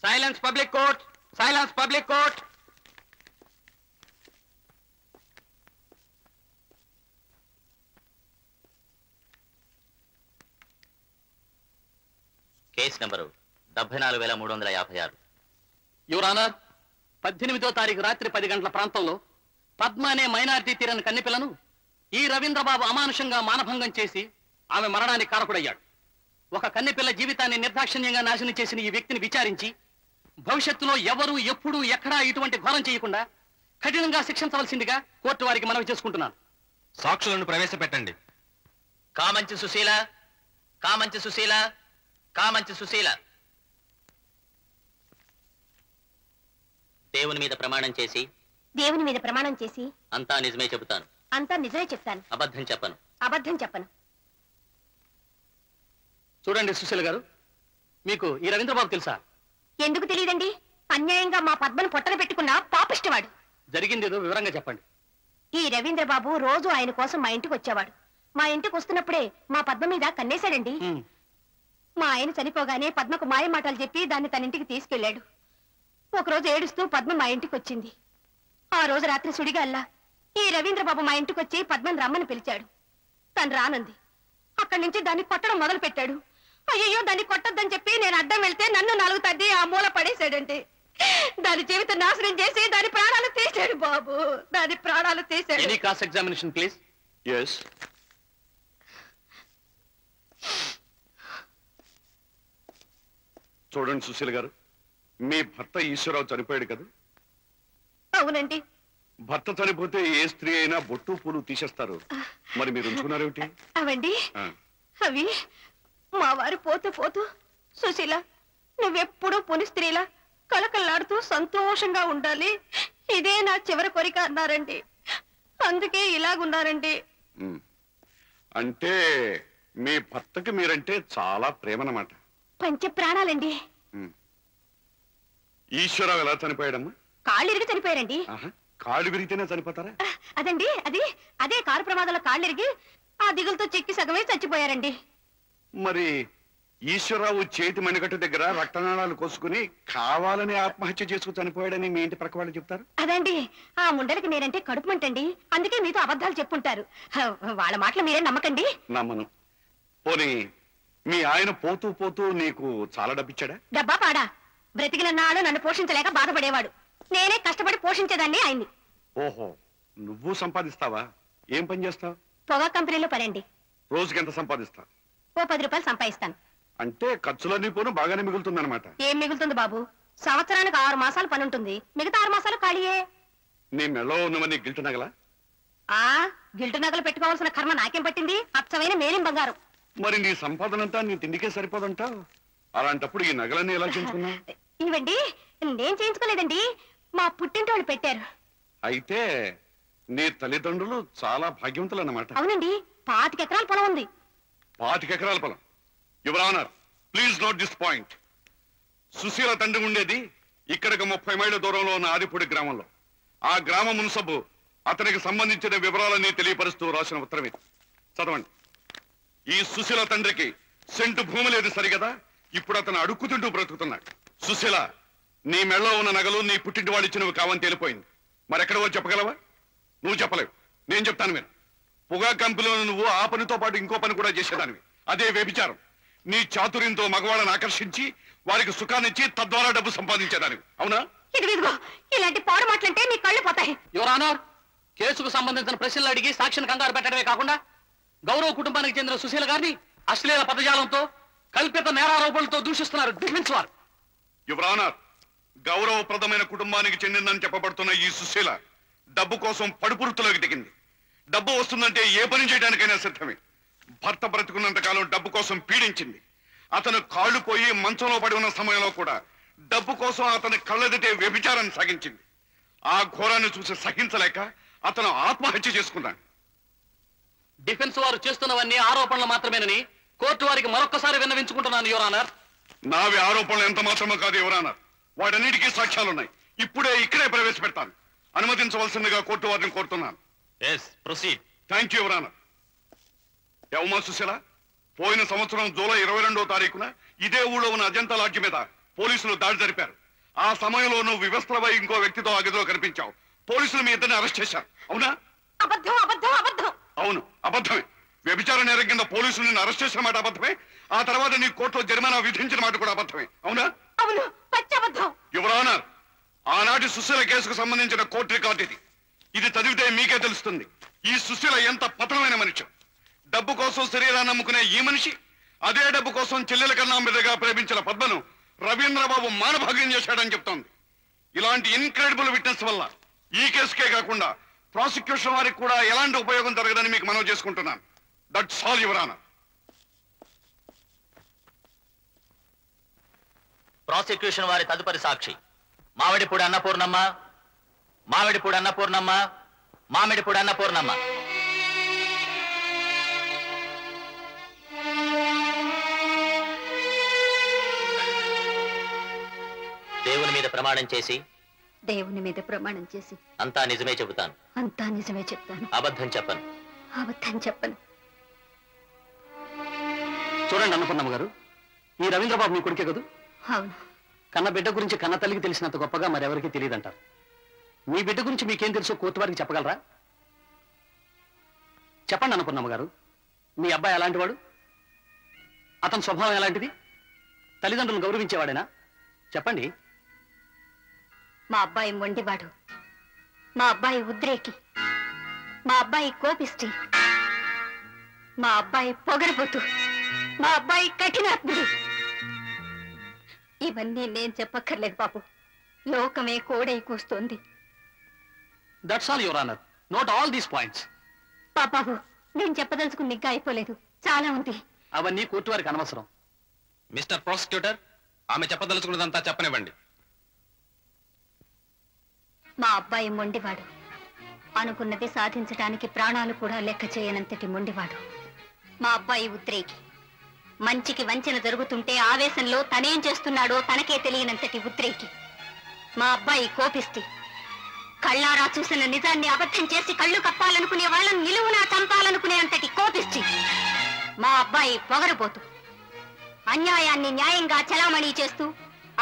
Silence, public court! Silence, public court! Case number 74,356. Your honour, 18వ తారీఖు రాత్రి 10 గంటల ప్రాంతంలో పద్మ అనే మైనారిటీ తీరని కన్నెపిల్లను ఈ రవీంద్రబాబు అమానుషంగా మానభంగం చేసి ఆమె మరణానికి కారకుడయ్యాడు. ఒక కన్నెపిల్ల జీవితాన్ని నిర్దాక్షిణ్యంగా నాశనం చేసిన ఈ వ్యక్తిని విచారించి భవిష్యత్తులో ఎవరు ఎప్పుడు ఎక్కడా ఇటువంటి ఘోరం చేయకుండా కఠినంగా శిక్షించవలసిందిగా కోర్టు వారికి మనవి చేసుకుంటున్నాను. సాక్షులను ప్రవేశపెట్టండి. కామంచి సుశీల, కామంచి సుశీల, కామంచి సుశీల. దేవుని మీద ప్రమాణం చేసి అంతా నిజమే చెబుతాను. అబద్ధం చెప్పను. చూడండి సుశీల గారు, మీకు ఈ రవీంద్రబాబు తెలుసా? ఎందుకు తెలియదండి? అన్యాయంగా మా పద్మను పొట్టన పెట్టుకున్న పాపిష్టవాడు. జరిగింది ఏదో వివరంగా చెప్పండి. ఈ రవీంద్రబాబు రోజు ఆయన కోసం మా ఇంటికి వచ్చేవాడు. మా ఇంటికి వస్తున్నప్పుడే మా పద్మ మీద కన్నేశాడండి. మా ఆయన చనిపోగానే పద్మకు మాయ మాటలు చెప్పి దాన్ని తన ఇంటికి తీసుకెళ్లాడు. ఒకరోజు ఏడుస్తూ పద్మ మా ఇంటికి వచ్చింది. ఆ రోజు రాత్రి సుడిగాల్లా ఈ రవీంద్రబాబు మా ఇంటికి వచ్చి పద్మను రమ్మని పిలిచాడు. తను రానుంది. అక్కడి నుంచి దాన్ని కొట్టడం మొదలు పెట్టాడు. అయ్యో, దాన్ని కొట్టొద్దని చెప్పి నేను అడ్డం వెళ్తే నన్ను 4 తద్ది ఆ మూల పడేశాడంటే. దాని జీవితం నాశనం చేసి దాని ప్రాణాలు తీశాడు బాబు. దాని ప్రాణాలు తీశాడు. Any cross examination please. yes. చూడండి సుశీల గారు, మీ భర్త ఈశ్వరరావు చనిపోయాడు కదా? అవునండి. భర్త చనిపోతే ఏ స్త్రీ అయినా బొట్టు పూలు తీసేస్తారు. మరి మీరు ఉంచుకున్నారేమిటి? అవండి అవి మా వారు పోతూ పోతూ, సుశీల నువ్వెప్పుడు పుని స్త్రీలా కలకల్లాడుతూ సంతోషంగా ఉండాలి, ఇదే నా చివరి కోరిక అన్నారండి. అందుకే ఇలాగున్నారండి. అంటే మీ భర్తకి మీరంటే చాలా ప్రేమనమాట. పంచ ప్రాణాలండి. ఈశ్వరరావు ఎలా చనిపోయాడమ్మా? కాళ్ళు ఇరిగి చనిపోయారండి. కాళ్ళు విరిగితేనే చనిపోతారా? అదండి, అదే కారు ప్రమాదంలో కాళ్ళు ఇరిగి ఆ దిగులతో చెక్కి సగమే చచ్చిపోయారండి. మరి ఈశ్వరరావు చేతి మణికట్టు దగ్గర రక్తనాళాలు కోసుకుని కావాలని ఆత్మహత్య చేసుకుని చనిపోయాడని మీ ఇంటి ప్రక్క వాళ్ళు చెప్తారు. అదండి, ఆ ముండలకి నేనంటే కడుపుమంటండి. అందుకే మీతో అబద్ధాలు చెప్పుంటారు. వాళ్ళ మాటలు మీరే నమ్మకండి. నమ్మను. పోనీ మీ ఆయన పోతూ పోతూ నీకు చాలా డబ్బిచ్చాడా? డబ్బా పాడా? బ్రతికిన నాడు నన్ను పోషించలేక బాధపడేవాడు. నేనే కష్టపడి పోషించేదాన్ని ఆయన్ని. ఓహో, నువ్వు సంపాదిస్తావా? ఏం పని చేస్తావు? పొగా కంపెనీలో పనండి. రోజుకి ఎంత సంపాదిస్తావు? ఓ 10 రూపాయలు సంపాదిస్తాను. అంటే ఖర్చులన్నీ పోను బాగానే మిగులుతుందన్నమాట. ఏం మిగులుతుంది బాబు? సంవత్సరానికి 6 మాసాలు పని ఉంటుంది. మిగతా 6 మాసాలు ఖాళీయే. నీ మెడలో ఉన్నవన్నీ గిల్టు నగలా? గిల్టు నగలు పెట్టుకోవాల్సిన కర్మ నాకేం పట్టింది? అచ్చమైన మేలిం బంగారం. మరి నీ సంపాదనంతా నీ తిండికే సరిపోదంటావు. అలాంటప్పుడు ఈ నగలన్నీ ఎలా చేయించుకున్నావు? ఇవండి నేను చేయించుకోలేదండి, మా పుట్టింటోళ్ళు పెట్టారు. అయితే నీ తల్లిదండ్రులు చాలా భాగ్యవంతులు అన్నమాట. అవునండి, 25 ఎకరాల పొలం ఉంది. 25 ఎకరాల పొలం. Your honour, please note this point. Sushila తండ్రి ఉండేది ఇక్కడికి 30 మైళ్ళ దూరంలో ఉన్న ఆదిపూడి గ్రామంలో. ఆ గ్రామ మున్సబు అతనికి సంబంధించిన వివరాలన్నీ తెలియపరుస్తూ రాసిన ఉత్తరం ఇది. చదవండి. ఈ సుశీల తండ్రికి సెంటు భూమి లేదు సరిగదా, ఇప్పుడు అతను అడుక్కుతుంటూ బ్రతుకుతున్నాడు. సుశీల, నీ మెళ్ళలో ఉన్న నగలు నీ పుట్టింటి వాళ్ళు ఇచ్చినవి కావని తేలిపోయింది. మరెక్కడవో చెప్పగలవా? నువ్వు చెప్పలేవు, నేను చెప్తాను. మీరు పొగా కంపెనీలో నువ్వు ఆ పనితో పాటు ఇంకో పని కూడా చేసేదానివి. అదే వ్యభిచారం. నీ చాతుర్యంతో మగవాళ్ళని ఆకర్షించి వారికి సుఖాన్నిచ్చి తద్వారా డబ్బు సంపాదించేదానివి. అవునా? ఇదిగో ఇలాంటి పాడు మాటలంటే మీ కళ్ళు పోతాయి. యువర్ ఆనర్, కేసుకు సంబంధించిన ప్రశ్నలు అడిగి సాక్షిని కంగారు పెట్టడమే కాకుండా గౌరవ కుటుంబానికి చెందిన సుశీల గారిని అశ్లీల పదజాలంతో కల్పిత నేరారోపణలతో దూషిస్తున్నారు డిఫెన్స్ వారు. యువర్ ఆనర్, గౌరవప్రదమైన కుటుంబానికి చెందిందని చెప్పబడుతున్న ఈ సుశీల డబ్బు కోసం పడుపురుతులోకి దిగింది. డబ్బు వస్తుందంటే ఏ పని చేయడానికైనా సిద్ధమే. భర్త బ్రతుకున్నంత కాలం డబ్బు కోసం పీడించింది. అతను కాళ్ళు పోయి మంచంలో పడి ఉన్న సమయంలో కూడా డబ్బు కోసం అతని కళ్ళెదిటే వ్యభిచారాన్ని సాగించింది. ఆ ఘోరాన్ని చూసి సహించలేక అతను ఆత్మహత్య చేసుకున్నాడు. డిఫెన్స్ వారు చేస్తున్నవన్నీ ఆరోపణలు మాత్రమేనని కోర్టు వారికి మరొక్కసారి విన్నవించుకుంటున్నాను యువర్ ఆనర్. నావి ఆరోపణలు ఎంత మాత్రమో కాదు యువర్ ఆనర్, వాటన్నిటికీ సాక్ష్యాలున్నాయి. ఇక్కడే ప్రవేశపెడతాను. అనుమతించవలసిందిగా కోర్టు వారిని కోరుతున్నాను. Thank you your honour. యవమా సుశీల, పోయిన సంవత్సరం జూలై 22వ తారీఖున ఇదే ఊళ్ళో ఉన్న అజంతా లాడ్జి మీద పోలీసులు దాడి జరిపారు. ఆ సమయంలో నువ్వు వివస్త్రపై ఇంకో వ్యక్తితో ఆ గదిలో కనిపించావు. పోలీసులు మీ ఇద్దరిని అరెస్ట్ చేశారు. అవునా? అబద్ధం అబద్ధం అబద్ధం. అవును, అబద్ధమే. వ్యభిచార నేరం కింద పోలీసులు నిన్ను అరెస్ట్ చేసిన మాట అబద్ధమే. ఆ తర్వాత నీ కోర్టులో జరిమానా విధించిన మాట కూడా అబద్ధమే. అవునా? అవును, పచ్చి అబద్ధం. యువర్ ఆనర్, ఆనాటి సుశీల కేసుకు సంబంధించిన కోర్టు రికార్డు ఇది. ఇది చదివితే మీకే తెలుస్తుంది ఈ సుశీల ఎంత పతనమైన మనిషి. డబ్బు కోసం శరీరాన్ని నమ్ముకునే ఈ మనిషి అదే డబ్బు కోసం చెల్లెల కన్నా మీదగా ప్రేమించిన పద్మను రవీంద్రబాబు మానభాగ్యం చేశాడని చెప్తోంది. ఇలాంటి ఇన్క్రెడిబుల్ విట్నెస్ వల్ల ఈ కేసుకే కాకుండా ప్రాసిక్యూషన్ వారికి కూడా ఎలాంటి ఉపయోగం జరగదని మీకు మనవి చేసుకుంటున్నాను. That's all your honour. Prosecution వారి తదుపరి సాక్షి మామిడిపూడి అన్నపూర్ణమ్మ, మామిడిపూడి అన్నపూర్ణమ్మ, మామిడిపూడి అన్నపూర్ణమ్మ. దేవుని మీద ప్రమాణం చేసి దేవుని మీద ప్రమాణం చేసి అంతా నిజమే చెబుతాను. అంతా నిజమే చెప్తాను. అబద్ధం చెప్పను. అబద్ధం చెప్పను. చూడండి అన్నపూర్ణమ్మ గారు, ఈ రవీంద్రబాబు మీ కొడుకే కదూ? అవును. కన్న బిడ్డ గురించి కన్న తల్లికి తెలిసినంత గొప్పగా మరెవరికి తెలియదంటారు. మీ బిడ్డ గురించి మీకేం తెలుసో కోర్టు వారికి చెప్పగలరా? చెప్పండి అన్నపూర్ణమ్మ గారు, మీ అబ్బాయి ఎలాంటి వాడు? అతని స్వభావం ఎలాంటిది? తల్లిదండ్రులను గౌరవించేవాడేనా? చెప్పండి. మా అబ్బాయి మొండివాడు, మా అబ్బాయి ఉద్రేకి, మా అబ్బాయి కోపిష్టి, మా అబ్బాయి పొగరబోతు, మా అబ్బాయి కఠినాత్ముడు. ఇవన్నీ నేను చెప్పక్కర్లేదు బాబు, లోకమే కోడై కూస్తోంది. That's all your honour. Note all these points. బాబు, నేను చెప్పదలుచుకుని ఇంకా అయిపోలేదు, చాలా ఉంది. అవన్నీ కోర్టు వారికి అనవసరం. మిస్టర్ ప్రాసిక్యూటర్, ఆమె చెప్పదలుచుకున్నదంతా చెప్పనివ్వండి. మా అబ్బాయి మొండివాడు, అనుకున్నది సాధించడానికి ప్రాణాలు కూడా లెక్క చేయనంతటి మొండివాడు. మా అబ్బాయి ఉద్రేకి, మంచికి వంచన జరుగుతుంటే ఆవేశంలో తనేం చేస్తున్నాడో తనకే తెలియనంతటి ఉద్రేకి. మా అబ్బాయి కోపిష్టి, కళ్ళారా చూసిన నిజాన్ని అబద్ధం చేసి కళ్ళు కప్పాలనుకునే వాళ్ళని నిలువునా చంపాలనుకునే అంతటి కోపిష్టి. మా అబ్బాయి పొగరబోతు, అన్యాయాన్ని న్యాయంగా చలామణి చేస్తూ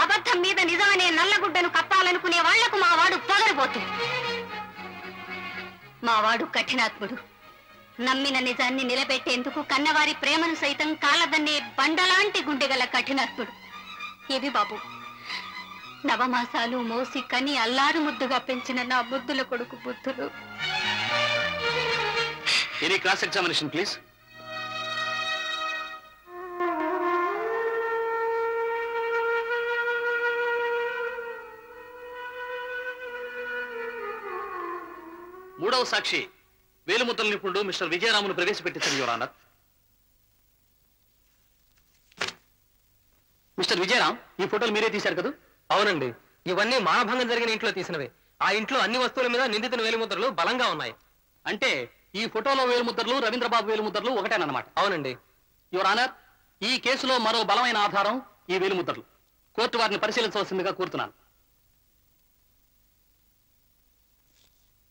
అబద్ధం మీద నిజమనే నల్లగుడ్డను కప్పాలనుకునే వాళ్లకు మావాడు పొగరబోతు. మావాడు కఠినాత్ముడు, నమ్మిన నిజాన్ని నిలబెట్టేందుకు కన్నవారి ప్రేమను సైతం కాలదన్నే బండలాంటి గుండెగల కఠినాత్ముడు. ఏవి బాబు, నవమాసాలు మోసి కని అల్లారు ముద్దుగా పెంచిన నా బుద్ధుల కొడుకు బుద్ధులు. Any cross examination please. మూడవ సాక్షి వేలుముద్రల నిపుణుడు మిస్టర్ విజయరామును ప్రవేశపెట్టించండి యువర్ ఆనర్. మిస్టర్ విజయరామ్, ఈ ఫోటోలు మీరే తీశారు కదా? అవునండి, ఇవన్నీ మానభంగం జరిగిన ఇంట్లో తీసినవే. ఆ ఇంట్లో అన్ని వస్తువుల మీద నిందితుని వేలిముద్రలు బలంగా ఉన్నాయి. అంటే ఈ ఫోటోలో వేలుముద్రలు రవీంద్రబాబు వేలుముద్రలు ఒకటేనన్నమాట? అవునండి యువర్ ఆనర్, ఈ కేసులో మరో బలమైన ఆధారం ఈ వేలుముద్రలు. కోర్టు వారిని పరిశీలించవలసిందిగా కోరుతున్నాను.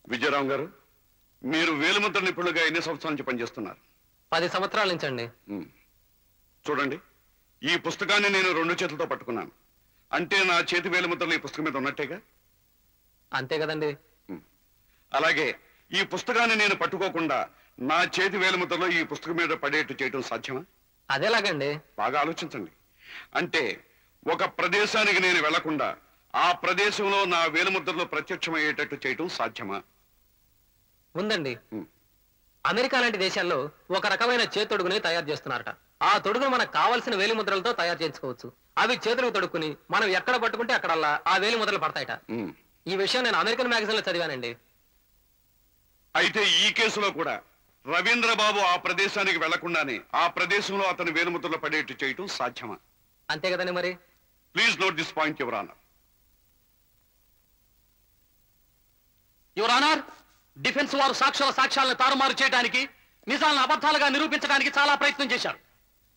విజయరామ్ గారు, మీరు వేలుముద్ర నిపుణులుగా ఎన్ని సంవత్సరాల నుంచి పనిచేస్తున్నారు? 10 సంవత్సరాల నుంచి అండి. చూడండి, ఈ పుస్తకాన్ని నేను 2 చేతులతో పట్టుకున్నాను. అంటే నా చేతి వేలుముద్రలు ఈ పుస్తకం మీద ఉన్నట్టేగా? అంతే కదండి. అలాగే ఈ పుస్తకాన్ని నేను పట్టుకోకుండా నా చేతి వేలుముద్రలో ఈ పుస్తకం మీద పడేట్టు చేయటం సాధ్యమా? అదేలాగండి. బాగా ఆలోచించండి. అంటే ఒక ప్రదేశానికి నేను వెళ్లకుండా ఆ ప్రదేశంలో నా వేలుముద్రలో ప్రత్యక్షమయ్యేటట్టు చేయటం సాధ్యమా? ఉందండి. అమెరికా లాంటి దేశాల్లో ఒక రకమైన చేతొడుగుని తయారు చేస్తున్నారట. ఆ తొడుగును మనకు కావలసిన వేలిముద్రలతో తయారు చేసుకోవచ్చు. అవి చేతులకు తొడుక్కుని మనం ఎక్కడ పట్టుకుంటే అక్కడల్లా ఆ వేలిముద్రలు పడతాయట. ఈ విషయం నేను అమెరికన్ మ్యాగజైన్ లో చదివానండి. అయితే ఈ కేసులో కూడా రవీంద్రబాబు ఆ ప్రదేశానికి వెళ్లకుండానే ఆ ప్రదేశంలో అతని వేలుముద్రలు పడేట్టు చేయటం సాధ్యమా? అంతే కదండి. మరి please note this point your honour. Your honour, defence వారు సాక్ష్యాలను తారుమారు చేయడానికి, నిజాలను అబద్ధాలుగా నిరూపించడానికి చాలా ప్రయత్నం చేశారు.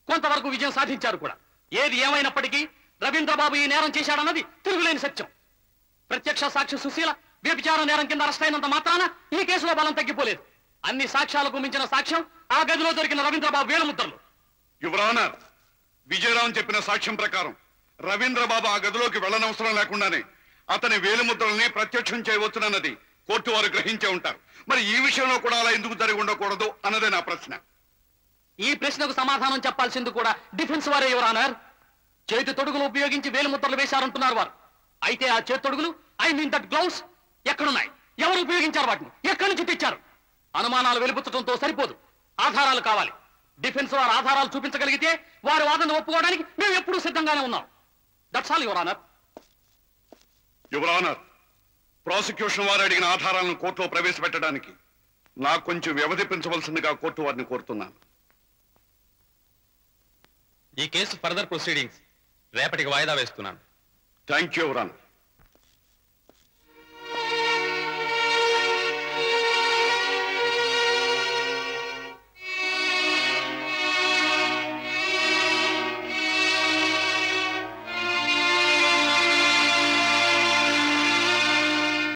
కొంతవరకు విజయం సాధించారు కూడా. ఏది ఏమైనప్పటికీ రవీంద్రబాబు ఈ నేరం చేశాడన్నది తిరుగులేని సత్యం. ప్రత్యక్ష సాక్షి సుశీల వ్యభిచార నేరం కింద అరెస్ట్ అయినంత మాత్రాన ఈ కేసులో బలం తగ్గిపోలేదు. అన్ని సాక్ష్యాలకు మించిన సాక్ష్యం ఆ గదిలో దొరికిన రవీంద్రబాబు వేలుముద్రలు. యువర్ ఆనర్, విజయరామ్ చెప్పిన సాక్ష్యం ప్రకారం రవీంద్రబాబు ఆ గదిలోకి వెళ్ళనవసరం లేకుండానే అతని వేలిముద్రల్ని ప్రత్యక్షం చేయవచ్చునన్నది కోర్టు వారు గ్రహించే ఉంటారు. మరి ఈ విషయంలో కూడా అలా ఎందుకు జరిగి ఉండకూడదు అన్నదే నా ప్రశ్న. ఈ ప్రశ్నకు సమాధానం చెప్పాల్సింది కూడా డిఫెన్స్ వారే యువర్ ఆనర్. చేతి తొడుగులు ఉపయోగించి వేలిముద్రలు వేశారంటున్నారు వారు. అయితే ఆ చేతి తొడుగులు ఐ మీన్ దట్ గ్లౌస్ ఎక్కడున్నాయి? ఎవరు ఉపయోగించారు? వాటిని ఎక్కడి నుంచి తెచ్చారు? అనుమానాలు వెలుపుచ్చడంతో సరిపోదు, ఆధారాలు కావాలి. డిఫెన్స్ వారు ఆధారాలు చూపించగలిగితే వారి వాదన ఒప్పుకోవడానికి మేము ఎప్పుడూ సిద్ధంగానే ఉన్నాం. That's all your honour. Your honour, prosecution వారు అడిగిన ఆధారాలను కోర్టులో ప్రవేశపెట్టడానికి నాకు కొంచెం వ్యవధి పెంచవలసిందిగా కోర్టు వారిని కోరుతున్నాను. ఈ కేసు ఫర్దర్ ప్రొసీడింగ్స్ రేపటికి వాయిదా వేస్తున్నాను. Thank you your honour.